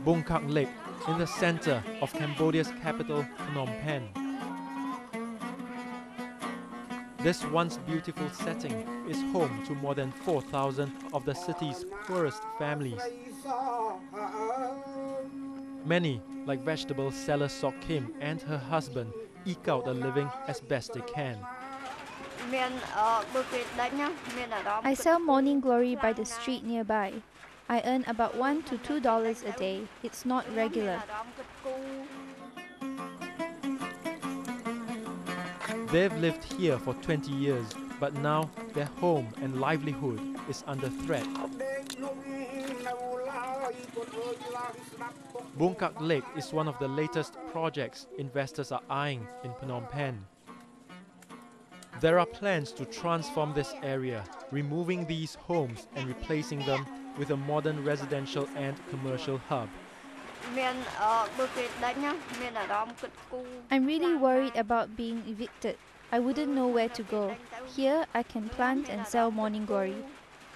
Bongkak Lake in the center of Cambodia's capital, Phnom Penh. This once beautiful setting is home to more than 4,000 of the city's poorest families. Many, like vegetable seller Sok Kim and her husband, eke out a living as best they can. I sell morning glory by the street nearby. I earn about $1 to $2 a day. It's not regular. They've lived here for 20 years, but now their home and livelihood is under threat. Bongkak Lake is one of the latest projects investors are eyeing in Phnom Penh. There are plans to transform this area, removing these homes and replacing them with a modern residential and commercial hub. I'm really worried about being evicted. I wouldn't know where to go. Here, I can plant and sell morning glory.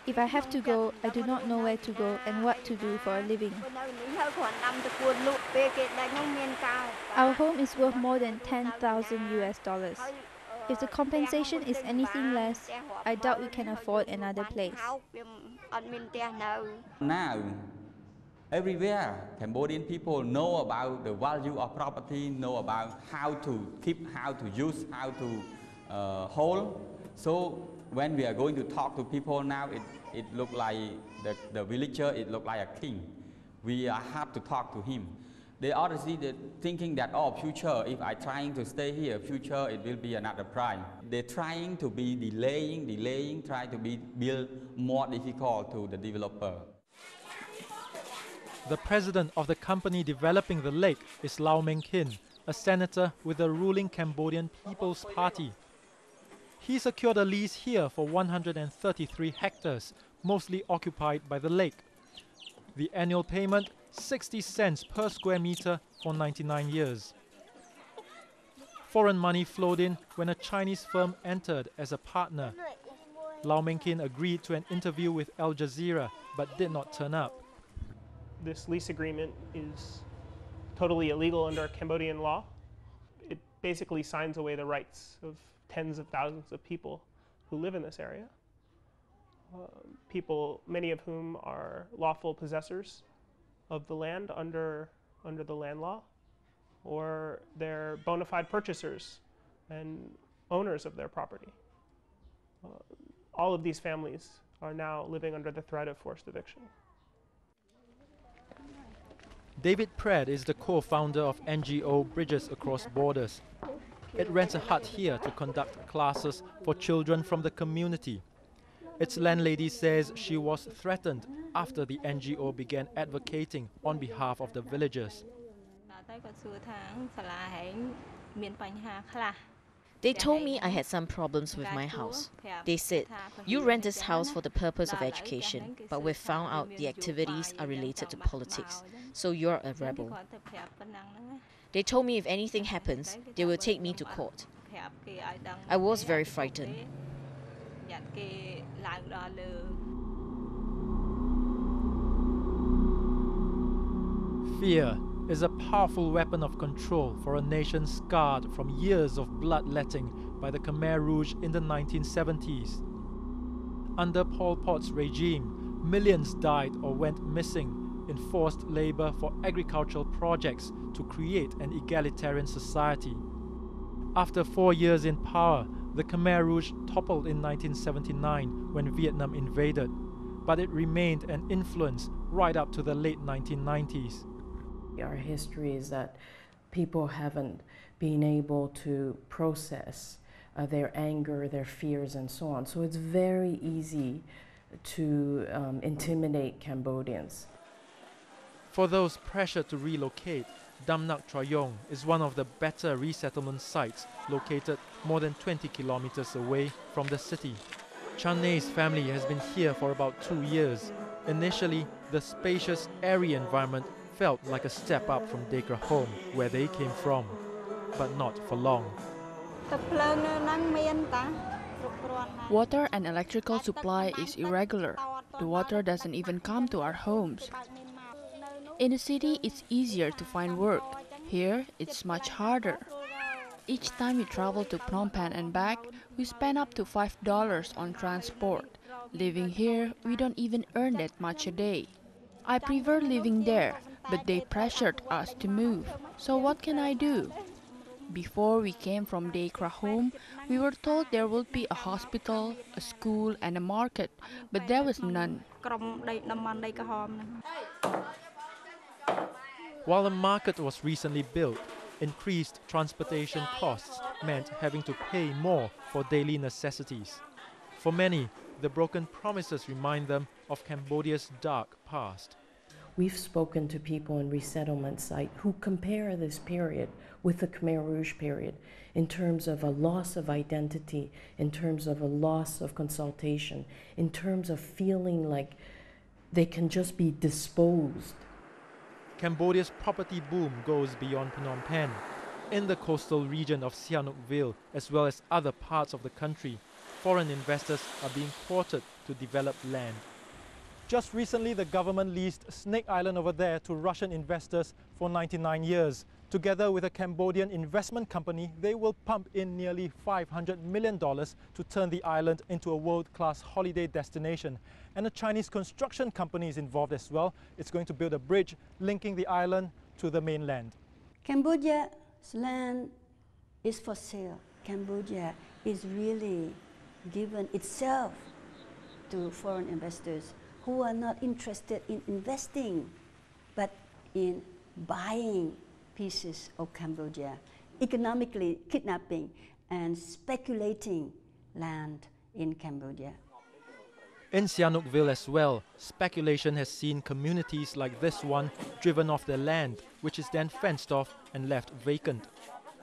If I have to go, I do not know where to go and what to do for a living. Our home is worth more than $10,000 US. If the compensation is anything less, I doubt we can afford another place. Now, everywhere, Cambodian people know about the value of property, know about how to keep, how to use, how to hold. So when we are going to talk to people now, it looks like the villager, it looks like a king. We have to talk to him. They already thinking that, oh, future, if I trying to stay here, future, it will be another price. They're trying to be delaying, trying to be build more difficult to the developer. The president of the company developing the lake is Lau Meng Kin, a senator with the ruling Cambodian People's Party. He secured a lease here for 133 hectares, mostly occupied by the lake. The annual payment, 60 cents per square meter for 99 years. Foreign money flowed in when a Chinese firm entered as a partner. Lau Meng Kin agreed to an interview with Al Jazeera, but did not turn up. This lease agreement is totally illegal under Cambodian law. It basically signs away the rights of tens of thousands of people who live in this area. People, many of whom are lawful possessors of the land under the land law, or they're bona fide purchasers and owners of their property. All of these families are now living under the threat of forced eviction. David Pratt is the co-founder of NGO Bridges Across Borders. It rents a hut here to conduct classes for children from the community. Its landlady says she was threatened after the NGO began advocating on behalf of the villagers. They told me I had some problems with my house. They said, you rent this house for the purpose of education, but we've found out the activities are related to politics, so you're a rebel. They told me if anything happens, they will take me to court. I was very frightened. Fear is a powerful weapon of control for a nation scarred from years of bloodletting by the Khmer Rouge in the 1970s. Under Pol Pot's regime, millions died or went missing in forced labor for agricultural projects to create an egalitarian society. After 4 years in power, the Khmer Rouge toppled in 1979 when Vietnam invaded, but it remained an influence right up to the late 1990s. Our history is that people haven't been able to process their anger, their fears, and so on. So it's very easy to intimidate Cambodians. For those pressured to relocate, Dam Nak Troyong is one of the better resettlement sites located more than 20 kilometers away from the city. Chanay's family has been here for about 2 years. Initially, the spacious, airy environment felt like a step up from Dekra home, where they came from, but not for long. Water and electrical supply is irregular. The water doesn't even come to our homes. In the city, it's easier to find work. Here, it's much harder. Each time we travel to Phnom Penh and back, we spend up to $5 on transport. Living here, we don't even earn that much a day. I prefer living there, but they pressured us to move. So what can I do? Before we came from Dekra home, we were told there would be a hospital, a school and a market, but there was none. While a market was recently built, increased transportation costs meant having to pay more for daily necessities. For many, the broken promises remind them of Cambodia's dark past. We've spoken to people in resettlement site who compare this period with the Khmer Rouge period in terms of a loss of identity, in terms of a loss of consultation, in terms of feeling like they can just be disposed. Cambodia's property boom goes beyond Phnom Penh. In the coastal region of Sihanoukville, as well as other parts of the country, foreign investors are being courted to develop land. Just recently, the government leased Snake Island over there to Russian investors for 99 years. Together with a Cambodian investment company, they will pump in nearly $500 million to turn the island into a world-class holiday destination. And a Chinese construction company is involved as well. It's going to build a bridge linking the island to the mainland. Cambodia's land is for sale. Cambodia is really given itself to foreign investors who are not interested in investing, but in buying pieces of Cambodia, economically kidnapping and speculating land in Cambodia. In Sihanoukville as well, speculation has seen communities like this one driven off their land, which is then fenced off and left vacant.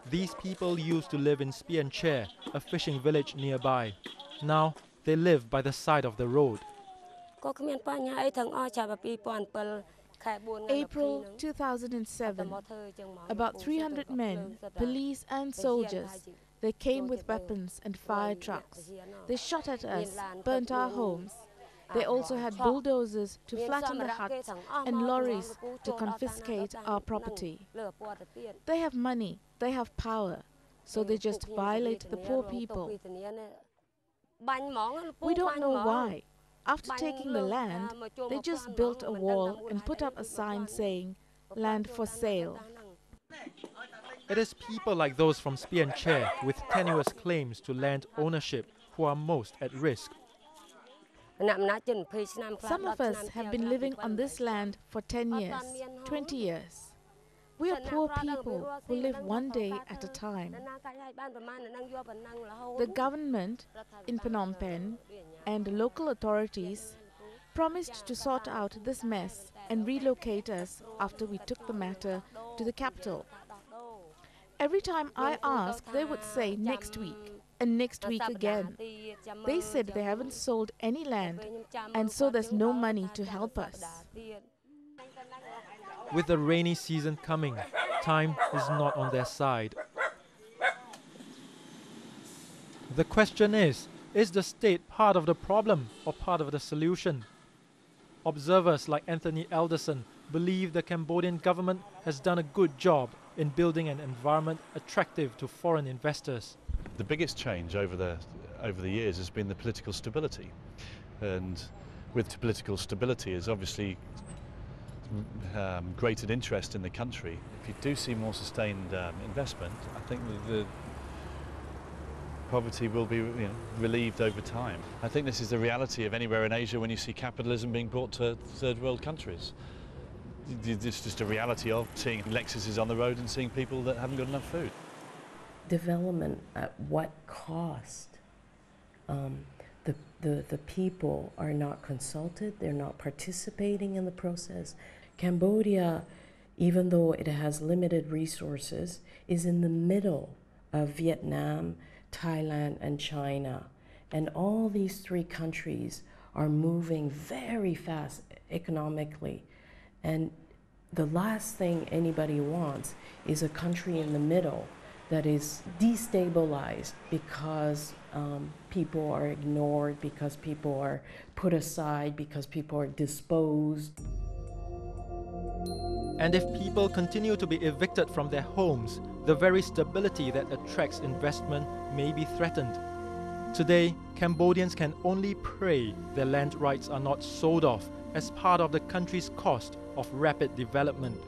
These people used to live in Spian Chair, a fishing village nearby. Now they live by the side of the road. April 2007, about 300 men, police and soldiers, they came with weapons and fire trucks. They shot at us, burnt our homes. They also had bulldozers to flatten the huts and lorries to confiscate our property. They have money, they have power, so they just violate the poor people. We don't know why. After taking the land, they just built a wall and put up a sign saying, "Land for sale." It is people like those from Spian Chair with tenuous claims to land ownership who are most at risk. Some of us have been living on this land for 10 years, 20 years. We are poor people who live one day at a time. The government in Phnom Penh and local authorities promised to sort out this mess and relocate us after we took the matter to the capital. Every time I asked, they would say next week and next week again. They said they haven't sold any land and so there's no money to help us. With the rainy season coming, time is not on their side. The question is the state part of the problem or part of the solution? Observers like Anthony Alderson believe the Cambodian government has done a good job in building an environment attractive to foreign investors. The biggest change over the years has been the political stability. And with political stability is obviously greater interest in the country. If you do see more sustained investment, I think the poverty will be relieved over time. I think this is the reality of anywhere in Asia when you see capitalism being brought to third world countries. It's just a reality of seeing Lexuses on the road and seeing people that haven't got enough food. Development at what cost? The people are not consulted, they're not participating in the process. Cambodia, even though it has limited resources, is in the middle of Vietnam, Thailand, and China. And all these three countries are moving very fast economically. And the last thing anybody wants is a country in the middle that is destabilized because people are ignored, because people are put aside, because people are disposed. And if people continue to be evicted from their homes, the very stability that attracts investment may be threatened. Today, Cambodians can only pray their land rights are not sold off as part of the country's cost of rapid development.